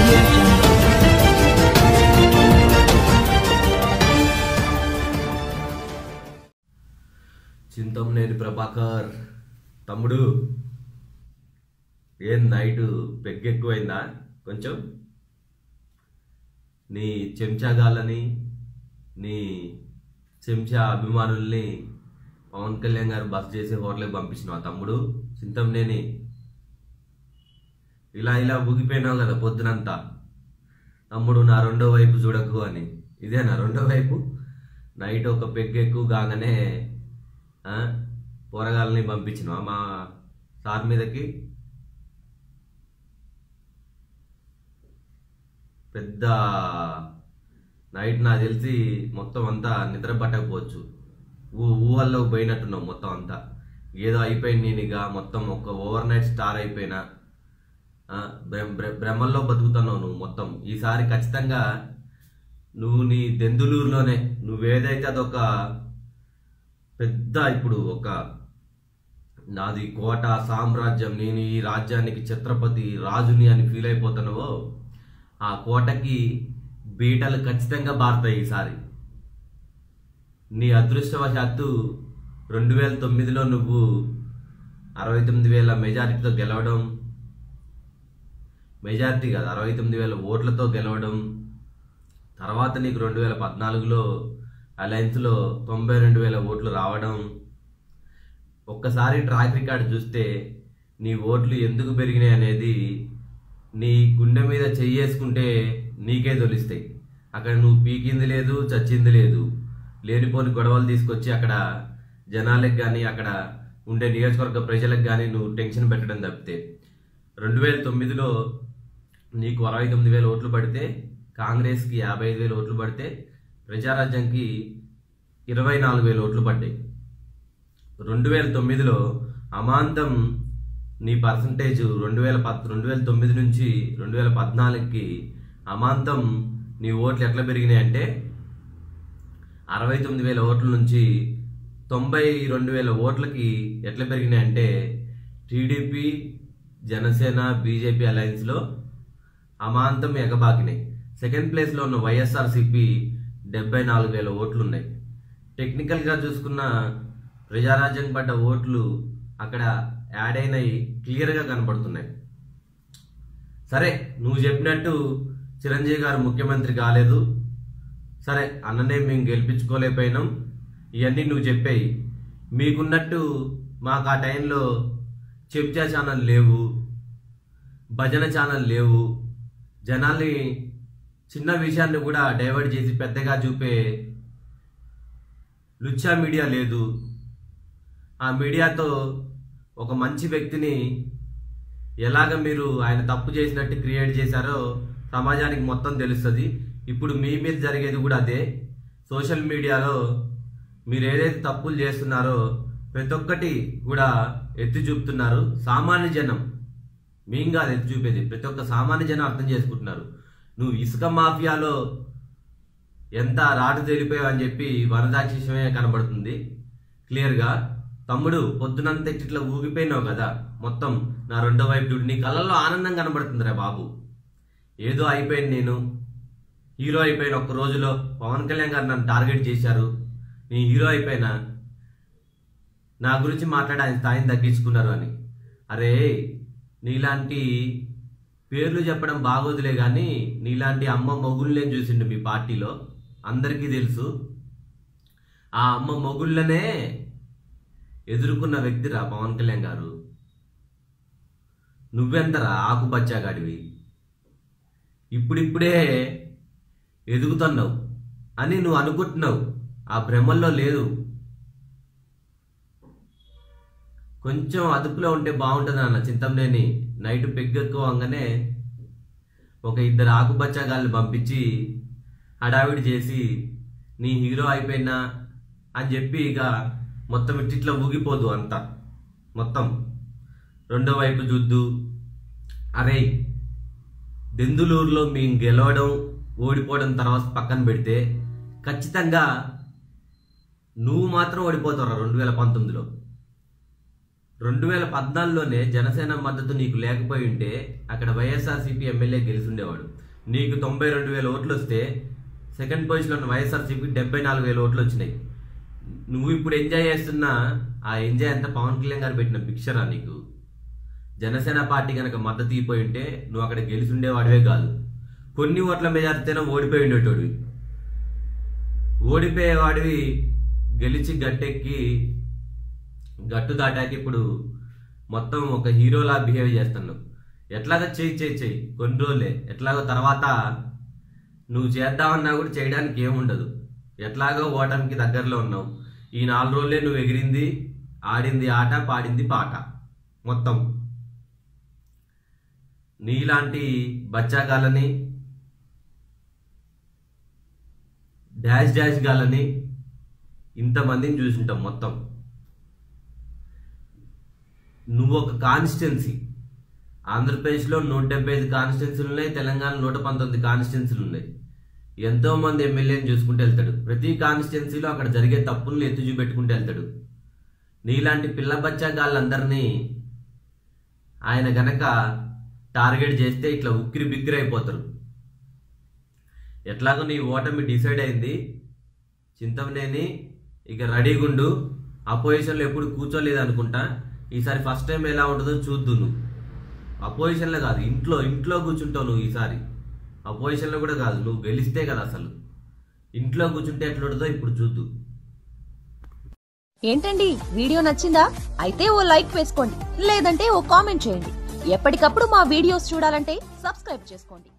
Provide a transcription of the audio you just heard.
audio jungle. Chintamaneni Prabhakar తమ్ముడు ఏం night పెగ్గెక్కువైందా కొంచెం? నీ చెంచాగాళ్ళని నీ చెంచా అభిమానుల్ని పవన్ కళ్యాణ్ గారు బస్ చేసి హోటల్కి పంపించినావు తమ్ముడు చింతమనేని. ఇలా ఊగిపోయినావు కదా పొద్దునంతా. తమ్ముడు నా రెండో వైపు చూడకు అని. ఇదేనా రెండో వైపు? నైట్ ఒక పెగ్గెక్కు కాగానే పోరగాళ్ళని పంపించినావా మా సార్ మీదకి? పెద్ద నైట్ నాకు తెలిసి మొత్తం అంతా నిద్ర పట్టకపోవచ్చు. ఊహల్లో పోయినట్టున్నావు మొత్తం అంతా. ఏదో అయిపోయింది నేనుగా మొత్తం ఒక ఓవర్ నైట్ స్టార్ అయిపోయినా. భ్రమల్లో బతుకుతున్నావు నువ్వు మొత్తం. ఈసారి ఖచ్చితంగా నువ్వు నీ దెందులూరులోనే నువ్వేదైతే అదొక పెద్ద ఇప్పుడు ఒక నాది కోట సామ్రాజ్యం, నేను ఈ రాజ్యానికి ఛత్రపతి రాజుని అని ఫీల్ అయిపోతున్నావో ఆ కోటకి బీటలు ఖచ్చితంగా బారుతాయి ఈసారి. నీ అదృష్టవశాత్తు 2009లో నువ్వు 69,000 మెజారిటీతో గెలవడం, మెజారిటీ కాదు 69,000 ఓట్లతో గెలవడం, తర్వాత నీకు 2014లో అలయన్స్లో 92,000 ఓట్లు రావడం. ఒక్కసారి ట్రాక్ రికార్డ్ చూస్తే నీ ఓట్లు ఎందుకు పెరిగినాయి అనేది నీ గుండె మీద చెయ్యేసుకుంటే నీకే తెలుస్తాయి. అక్కడ నువ్వు పీకింది లేదు, చచ్చింది లేదు. లేనిపోని గొడవలు తీసుకొచ్చి అక్కడ జనాలకు కానీ అక్కడ ఉండే నియోజకవర్గ ప్రజలకు కానీ నువ్వు టెన్షన్ పెట్టడం తప్పితే. 2009లో నీకు 69,000 ఓట్లు పడితే, కాంగ్రెస్కి 55,000 ఓట్లు పడితే, ప్రజారాజ్యంకి 24,000 ఓట్లు పడ్డాయి. 2009లో అమాంతం నీ పర్సంటేజ్ 2009 నుంచి 2014కి అమాంతం నీ ఓట్లు ఎట్లా పెరిగినాయి అంటే 69,000 ఓట్ల నుంచి 92,000 ఓట్లకి ఎట్లా పెరిగినాయి అంటే టీడీపీ, జనసేన, బీజేపీ అలయన్స్లో అమాంతం ఎగబాకినాయి. సెకండ్ ప్లేస్లో ఉన్న వైఎస్ఆర్సీపీ 74,000 ఓట్లు ఉన్నాయి. టెక్నికల్గా చూసుకున్న ప్రజారాజ్యం పడ్డ ఓట్లు అక్కడ యాడ్ అయినవి క్లియర్గా కనపడుతున్నాయి. సరే, నువ్వు చెప్పినట్టు చిరంజీవి గారు ముఖ్యమంత్రి కాలేదు, సరే అన్ననే మేము గెలిపించుకోలేకపోయినాం, ఇవన్నీ నువ్వు చెప్పాయి. మీకున్నట్టు మాకు ఆ టైంలో చెంచా ఛానల్ లేవు, భజన ఛానల్ లేవు, జనాల్ని చిన్న విషయాన్ని కూడా డైవర్ట్ చేసి పెద్దగా చూపే లుచ్చా మీడియా లేదు. ఆ మీడియాతో ఒక మంచి వ్యక్తిని ఎలాగ మీరు ఆయన తప్పు చేసినట్టు క్రియేట్ చేశారో సమాజానికి మొత్తం తెలుస్తుంది. ఇప్పుడు మీ మీద జరిగేది కూడా అదే. సోషల్ మీడియాలో మీరు ఏదైతే తప్పులు చేస్తున్నారో ప్రతి ఒక్కటి కూడా ఎత్తి చూపుతున్నారు. సామాన్య జనం, మేము కాదు ఎత్తి చూపేది, ప్రతి ఒక్క సామాన్య జనం అర్థం చేసుకుంటున్నారు. నువ్వు ఇసుక మాఫియాలో ఎంత రాటు తేలిపోయావు అని చెప్పి వరదాక్షిషమే కనబడుతుంది క్లియర్గా. తమ్ముడు పొద్దునంత ఇట్లా ఊగిపోయినావు కదా మొత్తం. నా రెండో వైపు చూడు, నీ కళ్ళల్లో ఆనందం కనబడుతుందిరా బాబు. ఏదో అయిపోయింది, నేను హీరో అయిపోయిన ఒక్క రోజులో పవన్ కళ్యాణ్ గారు నన్ను టార్గెట్ చేశారు, నేను హీరో అయిపోయినా, నా గురించి మాట్లాడి ఆయన స్థాయిని తగ్గించుకున్నారు అని. అరే, నీలాంటి పేర్లు చెప్పడం బాగోదులే కానీ నీలాంటి అమ్మ మొగుళ్ళనే చూసిండు మీ పార్టీలో, అందరికీ తెలుసు. ఆ అమ్మ మొగుళ్ళనే ఎదుర్కొన్న వ్యక్తిరా పవన్ కళ్యాణ్ గారు. నువ్వెంతరా ఆకుపచ్చాగాడివి, ఇప్పుడిప్పుడే ఎదుగుతున్నావు అని నువ్వు అనుకుంటున్నావు. ఆ భ్రమల్లో లేదు. కొంచెం అదుపులో ఉంటే బాగుంటుంది అన్న చింతమనేని. నైట్ పెగ్గెక్కువంగానే ఒక 2 ఆకుపచ్చగాళ్ళని పంపించి హడావిడి చేసి నీ హీరో అయిపోయినా అని చెప్పి ఇక మొత్తం ఇట్లా ఊగిపోదు అంతా మొత్తం. రెండో వైపు చూద్దు. అరే, దెందులూరులో మేము గెలవడం ఓడిపోవడం తర్వాత పక్కన పెడితే ఖచ్చితంగా నువ్వు మాత్రం ఓడిపోతావురా 2019లో. 2014లోనే జనసేన మద్దతు నీకు లేకపోయి ఉంటే అక్కడ వైఎస్ఆర్సీపీ ఎమ్మెల్యే గెలిచుండేవాడు. నీకు 92,000 ఓట్లు వస్తే సెకండ్ పొజిషన్లో ఉన్న వైఎస్ఆర్సీపీ 74,000 ఓట్లు వచ్చినాయి. నువ్వు ఇప్పుడు ఎంజాయ్ చేస్తున్న ఆ ఎంజాయ్ అంతా పవన్ కళ్యాణ్ గారు పెట్టిన పిక్చరా నీకు? జనసేన పార్టీ కనుక మద్దతు ఇవ్వపోయి ఉంటే నువ్వు అక్కడ గెలిచి ఉండేవాడివే కాదు. కొన్ని ఓట్ల మెజారిటీతో ఓడిపోయి ఉండేటోడివి. ఓడిపోయేవాడివి గెలిచి గట్టెక్కి గట్టు దాటాకి ఇప్పుడు మొత్తం ఒక హీరోలా బిహేవ్ చేస్తున్నావు. ఎట్లాగో చెయ్యి కొన్ని రోజులే. ఎట్లాగో తర్వాత నువ్వు చేద్దామన్నా కూడా చేయడానికి ఏముండదు. ఎట్లాగో ఓటమికి దగ్గరలో ఉన్నావు. ఈ 4 రోజులే నువ్వు ఎగిరింది, ఆడింది ఆట, పాడింది పాట. మొత్తం నీలాంటి బచ్చాగాలని, డాష్ గాలని ఇంతమందిని చూసుంటాం. మొత్తం నువ్వు ఒక కాన్స్టిట్యున్సీ, ఆంధ్రప్రదేశ్లో 175 కాన్స్టిట్యున్సీలు ఉన్నాయి, తెలంగాణ 119 కాన్స్టిట్యున్సీలు ఉన్నాయి. ఎంతో మంది ఎమ్మెల్యేని చూసుకుంటూ వెళ్తాడు. ప్రతి కాన్స్టిట్యున్సీలో అక్కడ జరిగే తప్పులను ఎత్తి చూపెట్టుకుంటూ వెళ్తాడు. నీలాంటి పిల్ల బచ్చాగాళ్ళందరినీ ఆయన గనక టార్గెట్ చేస్తే ఇట్లా ఉక్కిరి బిక్కిరి అయిపోతారు. ఎట్లాగో నీ ఓటమి డిసైడ్ అయింది. చింతమనేని ఇక రెడీగుండు. అపోజిషన్లో ఎప్పుడు కూర్చోలేదు అనుకుంటా. ఈసారి ఫస్ట్ టైం ఎలా ఉంటుందో చూద్దు. నువ్వు అపోజిషన్లో కాదు, ఇంట్లో కూర్చుంటావు నువ్వు. ఈసారి అపోజిషన్లో కూడా కాదు, నువ్వు గెలిస్తే కదా అసలు. ఇంట్లో కూర్చుంటే ఎట్లా ఉంటుందో ఇప్పుడు చూద్దు. ఏంటండి, వీడియో నచ్చిందా? అయితే ఓ లైక్ వేసుకోండి, లేదంటే ఓ కామెంట్ చేయండి. ఎప్పటికప్పుడు మా వీడియోస్ చూడాలంటే సబ్స్క్రైబ్ చేసుకోండి.